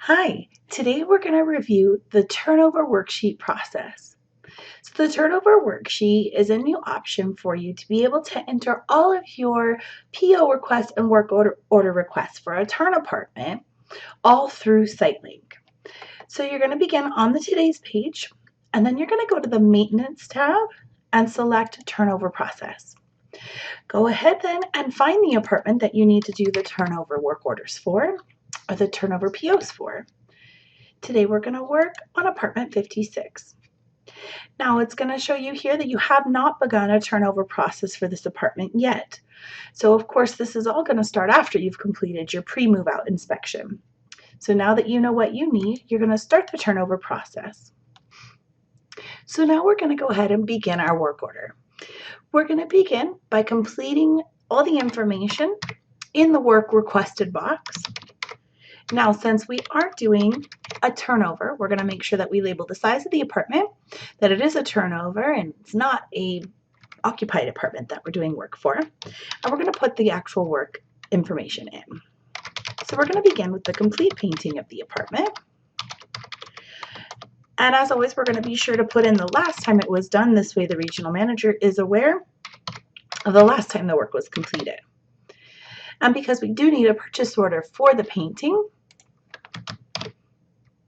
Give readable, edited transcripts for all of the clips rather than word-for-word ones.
Hi, today we're going to review the turnover worksheet process. So the turnover worksheet is a new option for you to be able to enter all of your PO requests and work order requests for a turn apartment all through SiteLink. So you're going to begin on the today's page, and then you're going to go to the maintenance tab and select turnover process. Go ahead then and find the apartment that you need to do the turnover work orders for or the turnover POs for. Today we're going to work on apartment 56. Now it's going to show you here that you have not begun a turnover process for this apartment yet. So of course this is all going to start after you've completed your pre-move out inspection. So now that you know what you need, you're going to start the turnover process. So now we're going to go ahead and begin our work order. We're going to begin by completing all the information in the work requested box. Now, since we aren't doing a turnover, we're going to make sure that we label the size of the apartment, that it is a turnover and it's not a occupied apartment that we're doing work for. And we're going to put the actual work information in. So we're going to begin with the complete painting of the apartment. And as always, we're going to be sure to put in the last time it was done. This way the regional manager is aware of the last time the work was completed. And because we do need a purchase order for the painting,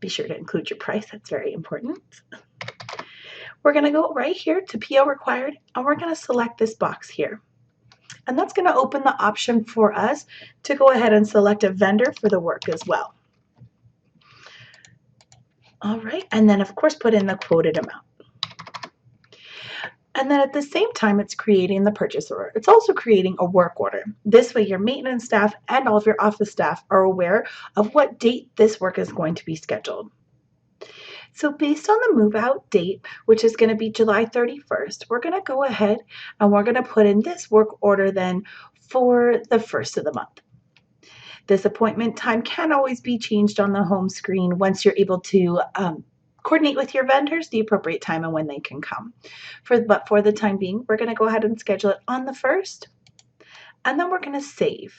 be sure to include your price, that's very important. We're going to go right here to PO required, and we're going to select this box here. And that's going to open the option for us to go ahead and select a vendor for the work as well. All right, and then of course put in the quoted amount. And then at the same time it's creating the purchase order, it's also creating a work order. This way your maintenance staff and all of your office staff are aware of what date this work is going to be scheduled. So based on the move out date, which is going to be July 31st, we're going to go ahead and we're going to put in this work order then for the first of the month. This appointment time can always be changed on the home screen once you're able to coordinate with your vendors the appropriate time and when they can come. But for the time being, we're going to go ahead and schedule it on the 1st, and then we're going to save.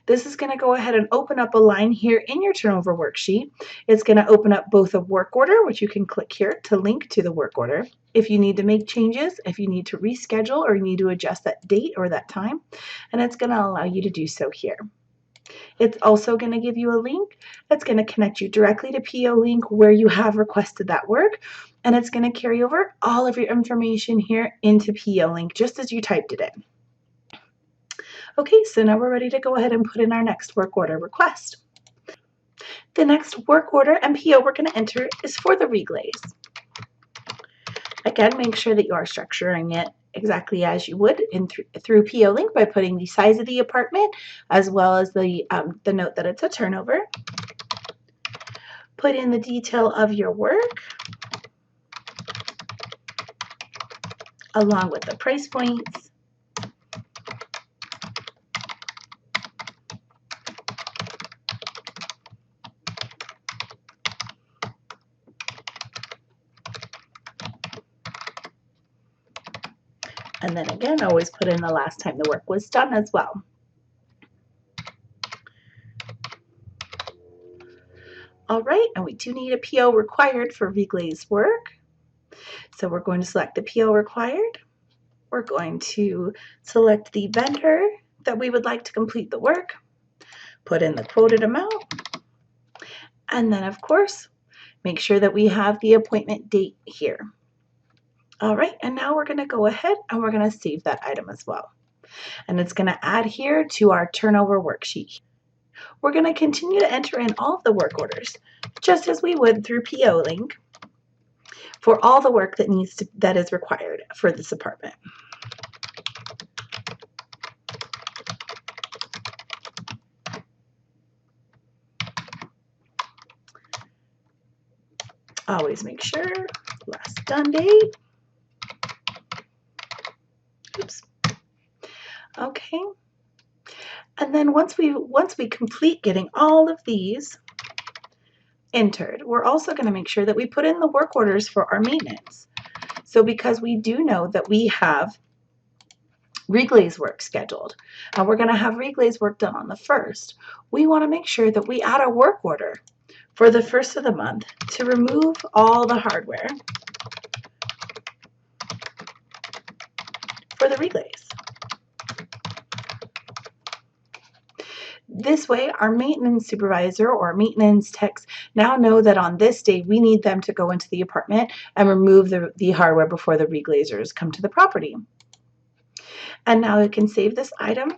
This is going to go ahead and open up a line here in your turnover worksheet. It's going to open up both a work order, which you can click here to link to the work order. If you need to make changes, if you need to reschedule, or you need to adjust that date or that time, and it's going to allow you to do so here. It's also going to give you a link that's going to connect you directly to PO Link where you have requested that work, and it's going to carry over all of your information here into PO Link just as you typed it in. Okay, so now we're ready to go ahead and put in our next work order request. The next work order and PO we're going to enter is for the reglaze. Again, make sure that you are structuring it exactly as you would through PO Link by putting the size of the apartment as well as the note that it's a turnover. Put in the detail of your work along with the price points. And then again, always put in the last time the work was done as well. All right, and we do need a PO required for reglaze work. So we're going to select the PO required. We're going to select the vendor that we would like to complete the work, put in the quoted amount, and then of course, make sure that we have the appointment date here. All right, and now we're going to go ahead and we're going to save that item as well. And it's going to add here to our turnover worksheet. We're going to continue to enter in all of the work orders, just as we would through PO Link, for all the work that is required for this apartment. Always make sure last done date. Oops. Okay. And then once we complete getting all of these entered, we're also going to make sure that we put in the work orders for our maintenance. So because we do know that we have reglaze work scheduled, and we're going to have reglaze work done on the 1st, we want to make sure that we add a work order for the first of the month to remove all the hardware for the reglaze. This way, our maintenance supervisor or maintenance techs now know that on this day we need them to go into the apartment and remove the hardware before the reglazers come to the property. And now you can save this item,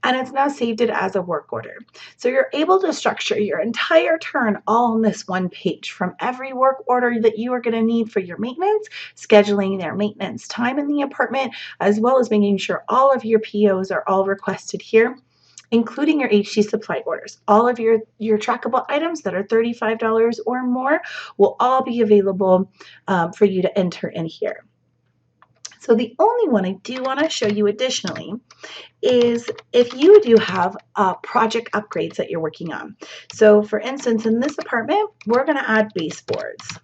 and it's now saved it as a work order. So you're able to structure your entire turn all on this one page, from every work order that you are going to need for your maintenance, scheduling their maintenance time in the apartment, as well as making sure all of your POs are all requested here, including your HT supply orders. All of your trackable items that are $35 or more will all be available for you to enter in here. So the only one I do want to show you additionally is if you do have project upgrades that you're working on. So for instance, in this apartment, we're going to add baseboards.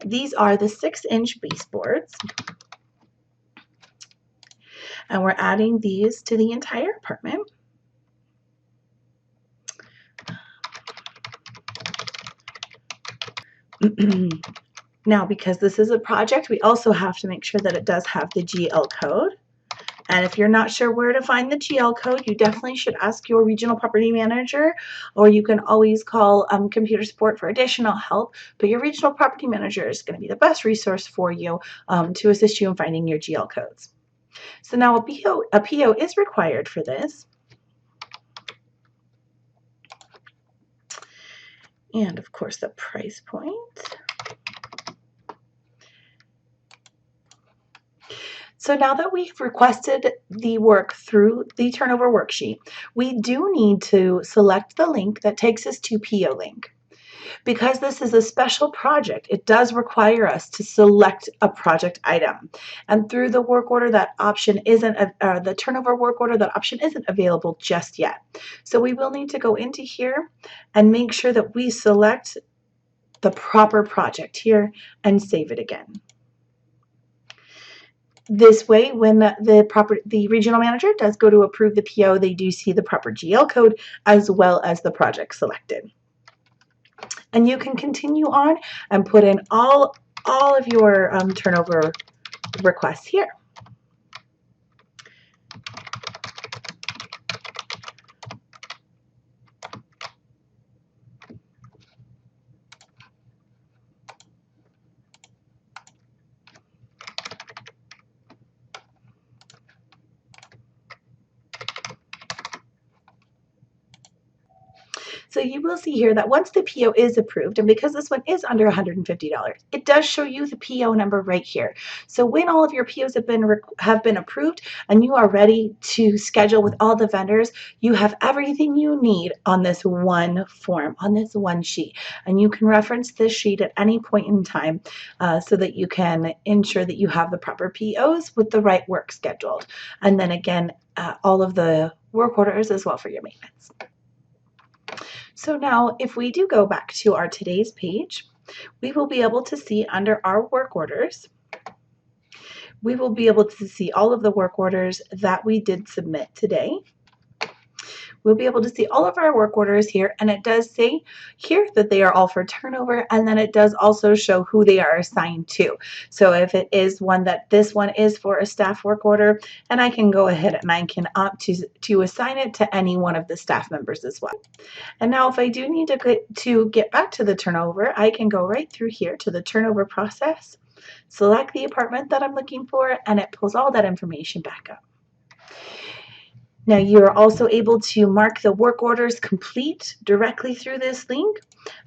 These are the 6-inch baseboards. And we're adding these to the entire apartment. Now, because this is a project, we also have to make sure that it does have the GL code. And if you're not sure where to find the GL code, you definitely should ask your regional property manager, or you can always call computer support for additional help. But your regional property manager is going to be the best resource for you to assist you in finding your GL codes. So now a PO is required for this. And of course the price point. So now that we've requested the work through the turnover worksheet, we do need to select the link that takes us to PO link. Because this is a special project, it does require us to select a project item. And through the work order, that option isn't, the turnover work order, that option isn't available just yet. So we will need to go into here and make sure that we select the proper project here and save it again. This way, when the regional manager does go to approve the PO, they do see the proper GL code as well as the project selected. And you can continue on and put in all of your turnover requests here. So you will see here that once the PO is approved, and because this one is under $150, it does show you the PO number right here. So when all of your POs have been approved and you are ready to schedule with all the vendors, you have everything you need on this one form, on this one sheet. And you can reference this sheet at any point in time so that you can ensure that you have the proper POs with the right work scheduled. And then again, all of the work orders as well for your maintenance. So now if we do go back to our today's page, we will be able to see under our work orders, we will be able to see all of the work orders that we did submit today. We'll be able to see all of our work orders here, and it does say here that they are all for turnover, and then it does also show who they are assigned to. So if it is one that this one is for a staff work order, and I can go ahead and I can opt to assign it to any one of the staff members as well. And now if I do need to get back to the turnover, I can go right through here to the turnover process, select the apartment that I'm looking for, and it pulls all that information back up. Now you're also able to mark the work orders complete directly through this link,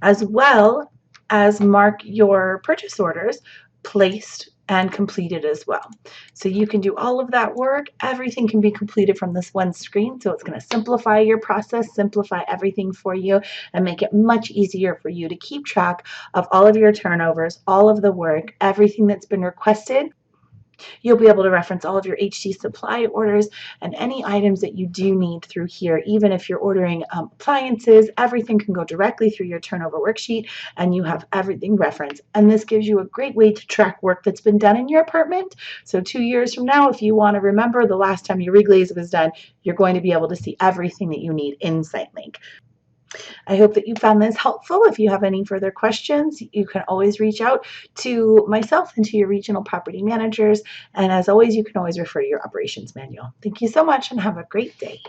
as well as mark your purchase orders placed and completed as well. So you can do all of that work. Everything can be completed from this one screen. So it's going to simplify your process, simplify everything for you, and make it much easier for you to keep track of all of your turnovers, all of the work, everything that's been requested. You'll be able to reference all of your HT supply orders and any items that you do need through here. Even if you're ordering appliances, everything can go directly through your turnover worksheet and you have everything referenced. And this gives you a great way to track work that's been done in your apartment. So 2 years from now, if you want to remember the last time your reglaze was done, you're going to be able to see everything that you need in SiteLink. I hope that you found this helpful. If you have any further questions, you can always reach out to myself and to your regional property managers. And as always, you can always refer to your operations manual. Thank you so much and have a great day.